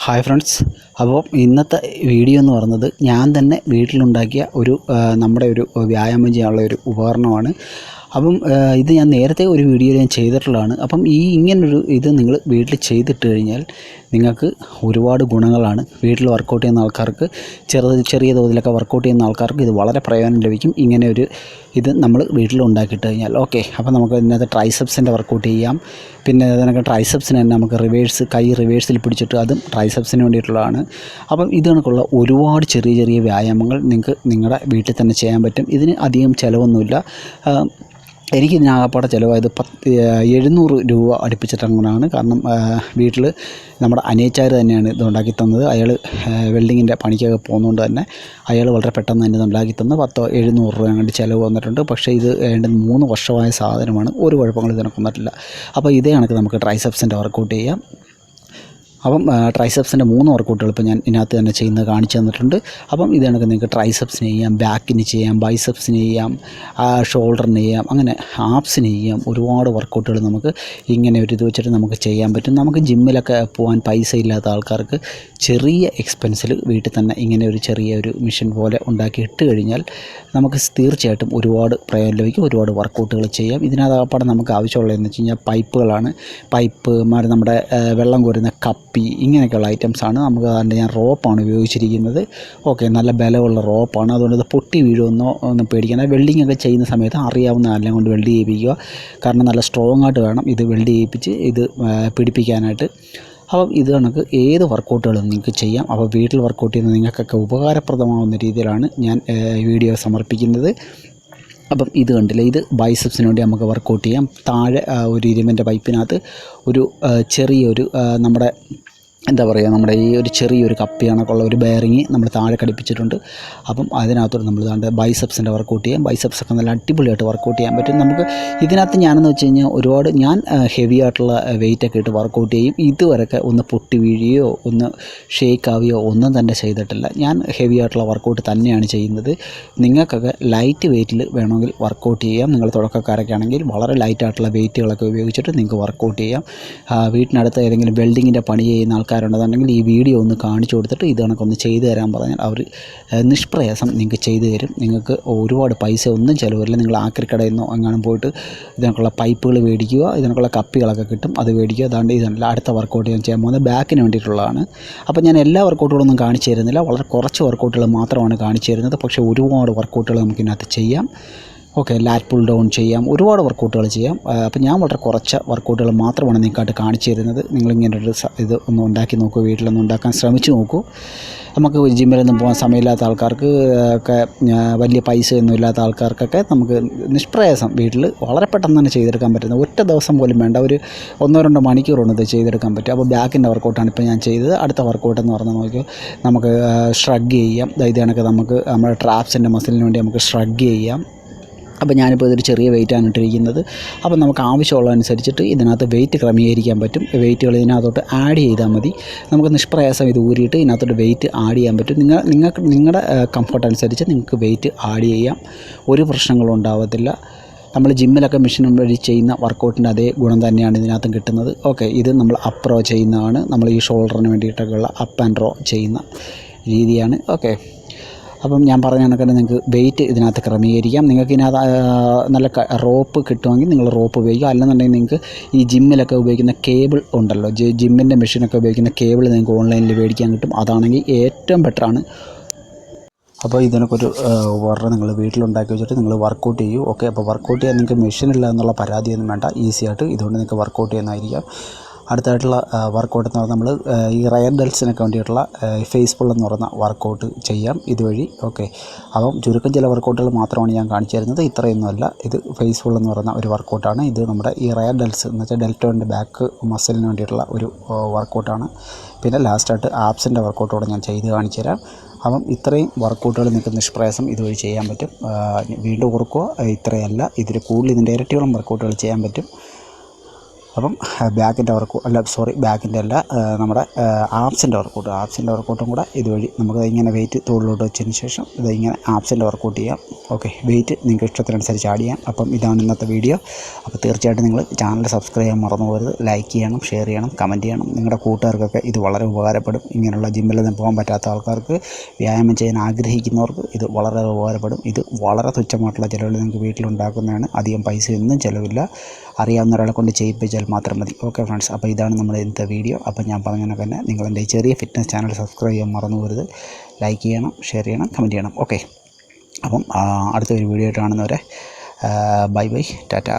Hi friends. അപ്പോൾ ഇന്നത്തെ video എന്ന് പറയുന്നത് ഞാൻ തന്നെ വീട്ടിലുണ്ടാക്കിയ നമ്മുടെ ഒരു വ്യായാമം ചെയ്യാനുള്ള ഒരു ഉപകരണമാണ്. അപ്പം ഇത് ഞാൻ നേരത്തെ ഒരു വീഡിയോയിൽ ഞാൻ ചെയ്തിട്ടുള്ളതാണ്. അപ്പം ഇങ്ങനൊരു ഇത് നിങ്ങൾ വീട്ടിൽ ചെയ്തിട്ട് കഴിഞ്ഞാൽ നിങ്ങൾക്ക് ഒരുപാട് ഗുണങ്ങളാണ്. വീട്ടിൽ വർക്കൗട്ട് ചെയ്യുന്ന ആൾക്കാർക്ക്, ചെറിയ തോതിലൊക്കെ വർക്കൗട്ട് ചെയ്യുന്ന ആൾക്കാർക്ക് ഇത് വളരെ പ്രയോജനം ലഭിക്കും. ഇങ്ങനെ ഇത് നമ്മൾ വീട്ടിൽ ഉണ്ടാക്കിയിട്ട് കഴിഞ്ഞാൽ ഓക്കെ. അപ്പോൾ നമുക്ക് ഇതിനകത്ത് ട്രൈസെപ്സിൻ്റെ വർക്കൗട്ട് ചെയ്യാം. പിന്നെ അതിനൊക്കെ ട്രൈസെപ്സിന് തന്നെ നമുക്ക് കൈ റിവേഴ്സിൽ പിടിച്ചിട്ട് അതും ട്രൈസെപ്സിന് വേണ്ടിയിട്ടുള്ളതാണ്. അപ്പം ഇത് കണക്കുള്ള ഒരുപാട് ചെറിയ വ്യായാമങ്ങൾ നിങ്ങൾക്ക് നിങ്ങളുടെ വീട്ടിൽ തന്നെ ചെയ്യാൻ പറ്റും. ഇതിന് അധികം ചിലവൊന്നുമില്ല. എനിക്ക് ഇതിനാകപ്പാടെ ചിലവായത് 700 രൂപ അടുപ്പിച്ചിട്ടങ്ങനെയാണ്. കാരണം വീട്ടിൽ നമ്മുടെ അനിയച്ചാർ തന്നെയാണ് ഇത് ഉണ്ടാക്കി തന്നത്. അയാൾ വെൽഡിങ്ങിൻ്റെ പണിക്കൊക്കെ പോകുന്നതുകൊണ്ട് തന്നെ അയാൾ വളരെ പെട്ടെന്ന് തന്നെ ഇത് ഉണ്ടാക്കി തന്നു. 700 രൂപ അങ്ങോട്ട് ചിലവ് വന്നിട്ടുണ്ട്. പക്ഷേ ഇത് 3 വർഷമായ സാധനമാണ്. ഒരു കുഴപ്പങ്ങളും ഇതിനൊക്കെ വന്നിട്ടില്ല. അപ്പോൾ ഇതേ കണക്ക് നമുക്ക് ട്രൈസെപ്സിൻ്റെ വർക്കൗട്ട് ചെയ്യാം. അപ്പം ട്രൈസെപ്സിൻ്റെ 3 വർക്കൗട്ടുകൾ ഇപ്പോൾ ഞാൻ ഇതിനകത്ത് തന്നെ ചെയ്യുന്നത് കാണിച്ചു തന്നിട്ടുണ്ട്. അപ്പം ഇത് കണക്ക് നിങ്ങൾക്ക് ട്രൈസെപ്സിന് ചെയ്യാം, ബാക്കിന് ചെയ്യാം, ബൈസെപ്സിന് ചെയ്യാം, ഷോൾഡറിന് ചെയ്യാം, അങ്ങനെ ആപ്സിന് ചെയ്യാം. ഒരുപാട് വർക്കൗട്ടുകൾ നമുക്ക് ഇങ്ങനെ ഇത് വെച്ചിട്ട് നമുക്ക് ചെയ്യാൻ പറ്റും. നമുക്ക് ജിമ്മിലൊക്കെ പോകാൻ പൈസ ഇല്ലാത്ത ആൾക്കാർക്ക് ചെറിയ എക്സ്പെൻസിൽ വീട്ടിൽ തന്നെ ഇങ്ങനെ ചെറിയ മെഷീൻ പോലെ ഉണ്ടാക്കി ഇട്ട് കഴിഞ്ഞാൽ നമുക്ക് തീർച്ചയായിട്ടും ഒരുപാട് പ്രയോജനം ലഭിക്കും. ഒരുപാട് വർക്കൗട്ടുകൾ ചെയ്യാം. ഇതിനകത്ത് നമുക്ക് ആവശ്യമുള്ളതെന്ന് വെച്ച് കഴിഞ്ഞാൽ പൈപ്പുകളാണ്. നമ്മുടെ വെള്ളം കോരുന്ന കപ്പി, ഇങ്ങനെയൊക്കെയുള്ള ഐറ്റംസാണ്. നമുക്ക് അതുകൊണ്ട് ഞാൻ റോപ്പാണ് ഉപയോഗിച്ചിരിക്കുന്നത്. ഓക്കെ, നല്ല ബലമുള്ള റോപ്പാണ്. അതുകൊണ്ട് ഇത് പൊട്ടി ഒന്നും പേടിക്കേണ്ട. വെൽഡിങ്ങൊക്കെ ചെയ്യുന്ന സമയത്ത് അറിയാവുന്ന എല്ലാം കൊണ്ട് വെൽഡ് ചെയ്യിപ്പിക്കുക. കാരണം നല്ല സ്ട്രോങ് ആയിട്ട് വേണം ഇത് വെൽഡ് ചെയ്യിപ്പിച്ച് ഇത് പിടിപ്പിക്കാനായിട്ട്. അപ്പം ഇത് കണക്ക് ഏത് വർക്കൗട്ടുകളും നിങ്ങൾക്ക് ചെയ്യാം. അപ്പോൾ വീട്ടിൽ വർക്കൗട്ട് ചെയ്യുന്ന നിങ്ങൾക്കൊക്കെ ഉപകാരപ്രദമാവുന്ന രീതിയിലാണ് ഞാൻ വീഡിയോ സമർപ്പിക്കുന്നത്. അപ്പം ഇത് കണ്ടില്ലേ, ഇത് ബൈസെപ്സിന് വേണ്ടി നമുക്ക് വർക്കൗട്ട് ചെയ്യാം. താഴെ ഒരു ഇരുമ്പിൻ്റെ പൈപ്പിനകത്ത് ചെറിയൊരു നമ്മുടെ നമ്മുടെ ചെറിയൊരു കപ്പി കണക്കുള്ള ഒരു ബെയറിങ് നമ്മൾ താഴെ ഘടിപ്പിച്ചിട്ടുണ്ട്. അപ്പം അതിനകത്തോട് നമ്മൾ ബൈസെപ്സിൻ്റെ വർക്കൗട്ട് ചെയ്യാം. ബൈസെപ്സൊക്കെ നല്ല അടിപൊളിയായിട്ട് വർക്കൗട്ട് ചെയ്യാൻ പറ്റും. നമുക്ക് ഇതിനകത്ത് ഞാനെന്ന് വെച്ച് കഴിഞ്ഞാൽ ഞാൻ ഹെവി ആയിട്ടുള്ള വെയിറ്റൊക്കെ ഇട്ട് വർക്കൗട്ട് ചെയ്യും. ഇതുവരെയൊക്കെ ഒന്ന് പൊട്ടി വീഴുകയോ ഒന്ന് ഷേക്ക് ആവുകയോ ഒന്നും തന്നെ ചെയ്തിട്ടില്ല. ഞാൻ ഹെവി ആയിട്ടുള്ള വർക്കൗട്ട് തന്നെയാണ് ചെയ്യുന്നത്. നിങ്ങൾക്കൊക്കെ ലൈറ്റ് വെയിറ്റിൽ വേണമെങ്കിൽ വർക്കൗട്ട് ചെയ്യാം. നിങ്ങൾ തുടക്കക്കാരൊക്കെ ആണെങ്കിൽ വളരെ ലൈറ്റായിട്ടുള്ള വെയിറ്റുകളൊക്കെ ഉപയോഗിച്ചിട്ട് നിങ്ങൾക്ക് വർക്കൗട്ട് ചെയ്യാം. വീട്ടിനടുത്ത് ഏതെങ്കിലും വെൽഡിങ്ങിൻ്റെ പണി ചെയ്യുന്ന ആൾക്കാരുണ്ടെന്നുണ്ടെങ്കിൽ ഈ വീഡിയോ ഒന്ന് കാണിച്ചു കൊടുത്തിട്ട് ഇത് കണക്കൊന്ന് ചെയ്തു തരാൻ പറഞ്ഞാൽ അവർ നിഷ്പ്രയാസം നിങ്ങൾക്ക് ചെയ്തു തരും. നിങ്ങൾക്ക് ഒരുപാട് പൈസ ഒന്നും ചിലവില്ല. നിങ്ങൾ ആക്രിക്കടയിൽ നിന്നോ എങ്ങാനും പോയിട്ട് ഇതിനൊക്കെയുള്ള പൈപ്പുകൾ മേടിക്കുക, ഇതിനൊക്കെയുള്ള കപ്പികളൊക്കെ കിട്ടും, അത് മേടിക്കുക. അതാണ്ട് ഇതല്ല അടുത്ത വർക്കൗട്ട് ഞാൻ ചെയ്യാൻ പോകുന്നത് ബാക്കിന് വേണ്ടിയിട്ടുള്ളതാണ്. അപ്പോൾ ഞാൻ എല്ലാ വർക്കൗട്ടുകളൊന്നും കാണിച്ചു തരുന്നില്ല. വളരെ കുറച്ച് വർക്കൗട്ടുകൾ മാത്രമാണ് കാണിച്ചു തരുന്നത്. പക്ഷേ ഒരുപാട് വർക്കൗട്ടുകൾ നമുക്കിതിനകത്ത് ചെയ്യാം. ഓക്കെ, ലാറ്റ് പുൾ ഡൗൺ ചെയ്യാം, ഒരുപാട് വർക്കൗട്ടുകൾ ചെയ്യാം. അപ്പോൾ ഞാൻ വളരെ കുറച്ച് വർക്കൗട്ടുകൾ മാത്രമാണ് നിങ്ങൾക്കായിട്ട് കാണിച്ചു തരുന്നത്. നിങ്ങളിങ്ങനെ ഇത് ഒന്ന് ഉണ്ടാക്കി നോക്കൂ, വീട്ടിലൊന്ന് ഉണ്ടാക്കാൻ ശ്രമിച്ചു നോക്കൂ. നമുക്ക് ജിമ്മിലൊന്നും പോകാൻ സമയമില്ലാത്ത ആൾക്കാർക്ക് ഒക്കെ, വലിയ പൈസയൊന്നും ഇല്ലാത്ത ആൾക്കാർക്കൊക്കെ നമുക്ക് നിഷ്പ്രയാസം വീട്ടിൽ വളരെ പെട്ടെന്ന് തന്നെ ചെയ്തെടുക്കാൻ പറ്റുന്ന, ഒറ്റ ദിവസം പോലും വേണ്ട, 1-2 മണിക്കൂറുണ്ട് ഇത് ചെയ്തെടുക്കാൻ പറ്റും. അപ്പോൾ ബാക്കിൻ്റെ വർക്കൗട്ടാണ് ഇപ്പോൾ ഞാൻ ചെയ്തത്. അടുത്ത വർക്കൗട്ട് എന്ന് പറഞ്ഞാൽ നോക്കിയോ, നമുക്ക് ഷ്രഗ് ചെയ്യാം. ഇത് കണക്ക് നമുക്ക് നമ്മുടെ ട്രാപ്സിൻ്റെ മസിലിന് വേണ്ടി നമുക്ക് ഷ്രഗ് ചെയ്യാം. അപ്പോൾ ഞാനിപ്പോൾ ഇതൊരു ചെറിയ വെയിറ്റാണ് ഇട്ടിരിക്കുന്നത്. അപ്പോൾ നമുക്ക് ആവശ്യമുള്ളതനുസരിച്ചിട്ട് ഇതിനകത്ത് വെയിറ്റ് ക്രമീകരിക്കാൻ പറ്റും. വെയിറ്റുകൾ ഇതിനകത്തോട്ട് ആഡ് ചെയ്താൽ മതി. നമുക്ക് നിഷ്പ്രയാസം ഇത് ഊരിയിട്ട് ഇതിനകത്തോട്ട് വെയിറ്റ് ആഡ് ചെയ്യാൻ പറ്റും. നിങ്ങളുടെ കംഫർട്ട് അനുസരിച്ച് നിങ്ങൾക്ക് വെയിറ്റ് ആഡ് ചെയ്യാം. ഒരു പ്രശ്നങ്ങളും ഉണ്ടാകത്തില്ല. നമ്മൾ ജിമ്മിലൊക്കെ മെഷീൻ വഴി ചെയ്യുന്ന വർക്കൗട്ടിൻ്റെ അതേ ഗുണം തന്നെയാണ് ഇതിനകത്തും കിട്ടുന്നത്. ഓക്കെ, ഇത് നമ്മൾ അപ്പ് റോ ചെയ്യുന്നതാണ്. നമ്മൾ ഈ ഷോൾഡറിന് വേണ്ടിയിട്ടൊക്കെയുള്ള അപ്പ് ആൻഡ് റോ ചെയ്യുന്ന രീതിയാണ്. ഓക്കെ, അപ്പം ഞാൻ പറഞ്ഞ കണക്ക് നിങ്ങൾക്ക് വെയിറ്റ് ഇതിനകത്ത് ക്രമീകരിക്കാം. നിങ്ങൾക്ക് ഇതിനകത്ത് നല്ല റോപ്പ് കിട്ടുമെങ്കിൽ നിങ്ങൾ റോപ്പ് ഉപയോഗിക്കുക. അല്ലെന്നുണ്ടെങ്കിൽ നിങ്ങൾക്ക് ഈ ജിമ്മിലൊക്കെ ഉപയോഗിക്കുന്ന കേബിൾ ഉണ്ടല്ലോ, ജിമ്മിൻ്റെ മെഷീനൊക്കെ ഉപയോഗിക്കുന്ന കേബിൾ നിങ്ങൾക്ക് ഓൺലൈനിൽ മേടിക്കാൻ കിട്ടും. അതാണെങ്കിൽ ഏറ്റവും ബെറ്ററാണ്. അപ്പോൾ ഇതിനൊക്കെ ഉപകരണം നിങ്ങൾ വീട്ടിലുണ്ടാക്കി വെച്ചിട്ട് നിങ്ങൾ വർക്കൗട്ട് ചെയ്യൂ. ഓക്കെ, അപ്പോൾ വർക്കൗട്ട് ചെയ്യാൻ നിങ്ങൾക്ക് മെഷീനില്ല എന്നുള്ള പരാതിയൊന്നും വേണ്ട. ഈസി ആയിട്ട് ഇതുകൊണ്ട് നിങ്ങൾക്ക് വർക്കൗട്ട് ചെയ്യുന്നതായിരിക്കാം. അടുത്തായിട്ടുള്ള വർക്കൗട്ട് എന്ന് പറഞ്ഞാൽ നമ്മൾ ഈ റയർ ഡെൽസിനൊക്കെ വേണ്ടിയിട്ടുള്ള ഫേസ് പുൾ എന്ന് പറയുന്ന വർക്കൗട്ട് ചെയ്യാം ഇതുവഴി. ഓക്കെ, അപ്പം ചുരുക്കം ചില വർക്കൗട്ടുകൾ മാത്രമാണ് ഞാൻ കാണിച്ചു തരുന്നത്, ഇത്രയൊന്നുമല്ല. ഇത് ഫേസ് പുൾ എന്ന് പറയുന്ന ഒരു വർക്കൗട്ടാണ്. ഇത് നമ്മുടെ ഈ റയർ ഡെൽസ് എന്ന് വെച്ചാൽ ഡെൽറ്റോൻ്റെ ബാക്ക് മസിലിന് വേണ്ടിയിട്ടുള്ള ഒരു വർക്കൗട്ടാണ്. പിന്നെ ലാസ്റ്റായിട്ട് ആപ്സിൻ്റെ വർക്കൗട്ടോടെ ഞാൻ ചെയ്ത് കാണിച്ചു തരാം. അപ്പം ഇത്രയും വർക്കൗട്ടുകൾ നിങ്ങൾക്ക് നിഷ്പ്രയാസം ഇതുവഴി ചെയ്യാൻ പറ്റും. വീണ്ടും ഓർക്കുക, ഇത്രയല്ല, ഇതിൽ കൂടുതൽ ഇതിൻ്റെ ഇരട്ടിയോളം വർക്കൗട്ടുകൾ ചെയ്യാൻ പറ്റും. അപ്പം ബാക്കിൻ്റെ ബാക്കിൻ്റെ അല്ല, നമ്മുടെ ആപ്സിൻ്റെ വർക്കൗട്ടും കൂടെ ഇതുവഴി നമുക്ക് ഇങ്ങനെ വെയിറ്റ് തോളിലോട്ട് വെച്ചതിന് ശേഷം ഇങ്ങനെ ആപ്സിൻ്റെ വർക്കൗട്ട് ചെയ്യാം. ഓക്കെ, വെയിറ്റ് നിങ്ങൾക്ക് ഇഷ്ടത്തിനനുസരിച്ച് ആഡ് ചെയ്യാം. അപ്പം ഇതാണ് ഇന്നത്തെ വീഡിയോ. അപ്പോൾ തീർച്ചയായിട്ടും നിങ്ങൾ ചാനൽ സബ്സ്ക്രൈബ് ചെയ്യാൻ മറന്നു പോകരുത്. ലൈക്ക് ചെയ്യണം, ഷെയർ ചെയ്യണം, കമൻറ്റ് ചെയ്യണം. നിങ്ങളുടെ കൂട്ടുകാർക്കൊക്കെ ഇത് വളരെ ഉപകാരപ്പെടും. ഇങ്ങനെയുള്ള ജിമ്മിലൊന്നും പോകാൻ പറ്റാത്ത ആൾക്കാർക്ക്, വ്യായാമം ചെയ്യാൻ ആഗ്രഹിക്കുന്നവർക്ക് ഇത് വളരെ ഉപകാരപ്പെടും. ഇത് വളരെ തുച്ഛമായിട്ടുള്ള ചിലവിൽ നിങ്ങൾക്ക് വീട്ടിലുണ്ടാക്കുന്നതാണ്. അധികം പൈസയൊന്നും ചിലവില്ല. അറിയാവുന്ന ഒരാളെ കൊണ്ട് ചെയ്യിപ്പിച്ചാൽ മാത്രം മതി. ഓക്കെ ഫ്രണ്ട്സ്, അപ്പോൾ ഇതാണ് നമ്മുടെ ഇന്നത്തെ വീഡിയോ. അപ്പോൾ ഞാൻ പറഞ്ഞ തന്നെ നിങ്ങൾ എൻ്റെ ചെറിയ ഫിറ്റ്നസ് ചാനൽ സബ്സ്ക്രൈബ് ചെയ്യാൻ മറന്നു പോകരുത്. ലൈക്ക് ചെയ്യണം, ഷെയർ ചെയ്യണം, കമൻറ്റ് ചെയ്യണം. ഓക്കെ, അപ്പം അടുത്ത ഒരു വീഡിയോ ആയിട്ട് കാണുന്നവരെ ബൈ ബൈ, ടാറ്റാ.